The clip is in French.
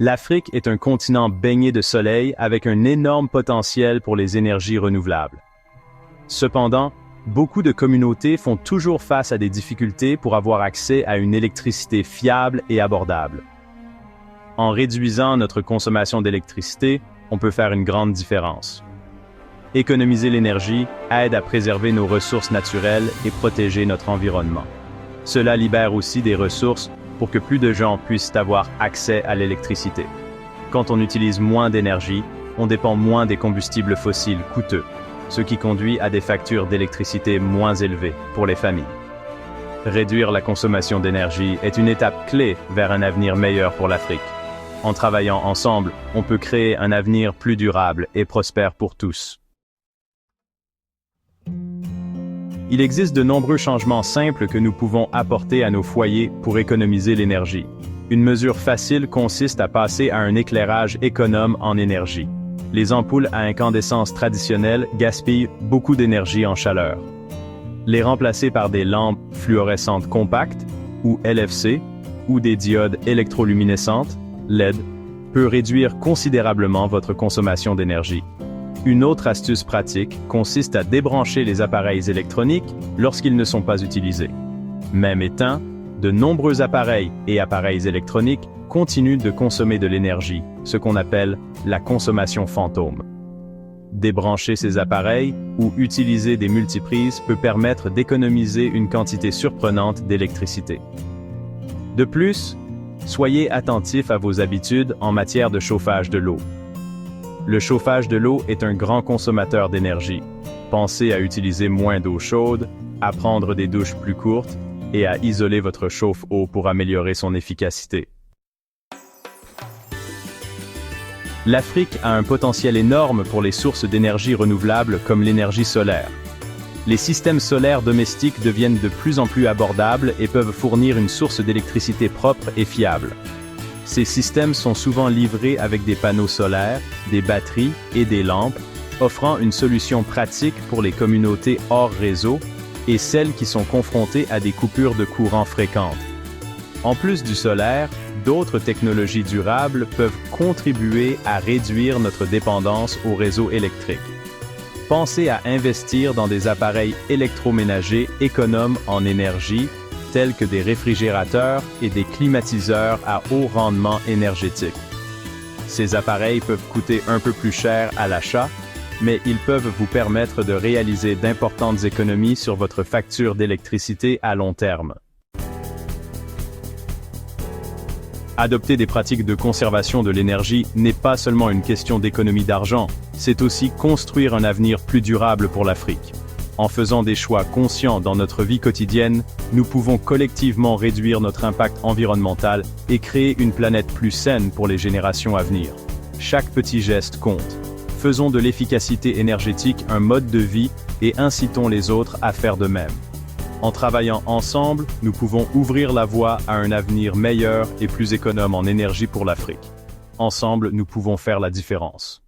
L'Afrique est un continent baigné de soleil avec un énorme potentiel pour les énergies renouvelables. Cependant, beaucoup de communautés font toujours face à des difficultés pour avoir accès à une électricité fiable et abordable. En réduisant notre consommation d'électricité, on peut faire une grande différence. Économiser l'énergie aide à préserver nos ressources naturelles et protéger notre environnement. Cela libère aussi des ressources pour que plus de gens puissent avoir accès à l'électricité. Quand on utilise moins d'énergie, on dépend moins des combustibles fossiles coûteux, ce qui conduit à des factures d'électricité moins élevées pour les familles. Réduire la consommation d'énergie est une étape clé vers un avenir meilleur pour l'Afrique. En travaillant ensemble, on peut créer un avenir plus durable et prospère pour tous. Il existe de nombreux changements simples que nous pouvons apporter à nos foyers pour économiser l'énergie. Une mesure facile consiste à passer à un éclairage économe en énergie. Les ampoules à incandescence traditionnelles gaspillent beaucoup d'énergie en chaleur. Les remplacer par des lampes fluorescentes compactes, ou LFC, ou des diodes électroluminescentes, LED, peut réduire considérablement votre consommation d'énergie. Une autre astuce pratique consiste à débrancher les appareils électroniques lorsqu'ils ne sont pas utilisés. Même éteint, de nombreux appareils et appareils électroniques continuent de consommer de l'énergie, ce qu'on appelle la consommation fantôme. Débrancher ces appareils ou utiliser des multiprises peut permettre d'économiser une quantité surprenante d'électricité. De plus, soyez attentifs à vos habitudes en matière de chauffage de l'eau. Le chauffage de l'eau est un grand consommateur d'énergie. Pensez à utiliser moins d'eau chaude, à prendre des douches plus courtes et à isoler votre chauffe-eau pour améliorer son efficacité. L'Afrique a un potentiel énorme pour les sources d'énergie renouvelables comme l'énergie solaire. Les systèmes solaires domestiques deviennent de plus en plus abordables et peuvent fournir une source d'électricité propre et fiable. Ces systèmes sont souvent livrés avec des panneaux solaires, des batteries et des lampes, offrant une solution pratique pour les communautés hors réseau et celles qui sont confrontées à des coupures de courant fréquentes. En plus du solaire, d'autres technologies durables peuvent contribuer à réduire notre dépendance au réseau électrique. Pensez à investir dans des appareils électroménagers économes en énergie, tels que des réfrigérateurs et des climatiseurs à haut rendement énergétique. Ces appareils peuvent coûter un peu plus cher à l'achat, mais ils peuvent vous permettre de réaliser d'importantes économies sur votre facture d'électricité à long terme. Adopter des pratiques de conservation de l'énergie n'est pas seulement une question d'économie d'argent, c'est aussi construire un avenir plus durable pour l'Afrique. En faisant des choix conscients dans notre vie quotidienne, nous pouvons collectivement réduire notre impact environnemental et créer une planète plus saine pour les générations à venir. Chaque petit geste compte. Faisons de l'efficacité énergétique un mode de vie et incitons les autres à faire de même. En travaillant ensemble, nous pouvons ouvrir la voie à un avenir meilleur et plus économe en énergie pour l'Afrique. Ensemble, nous pouvons faire la différence.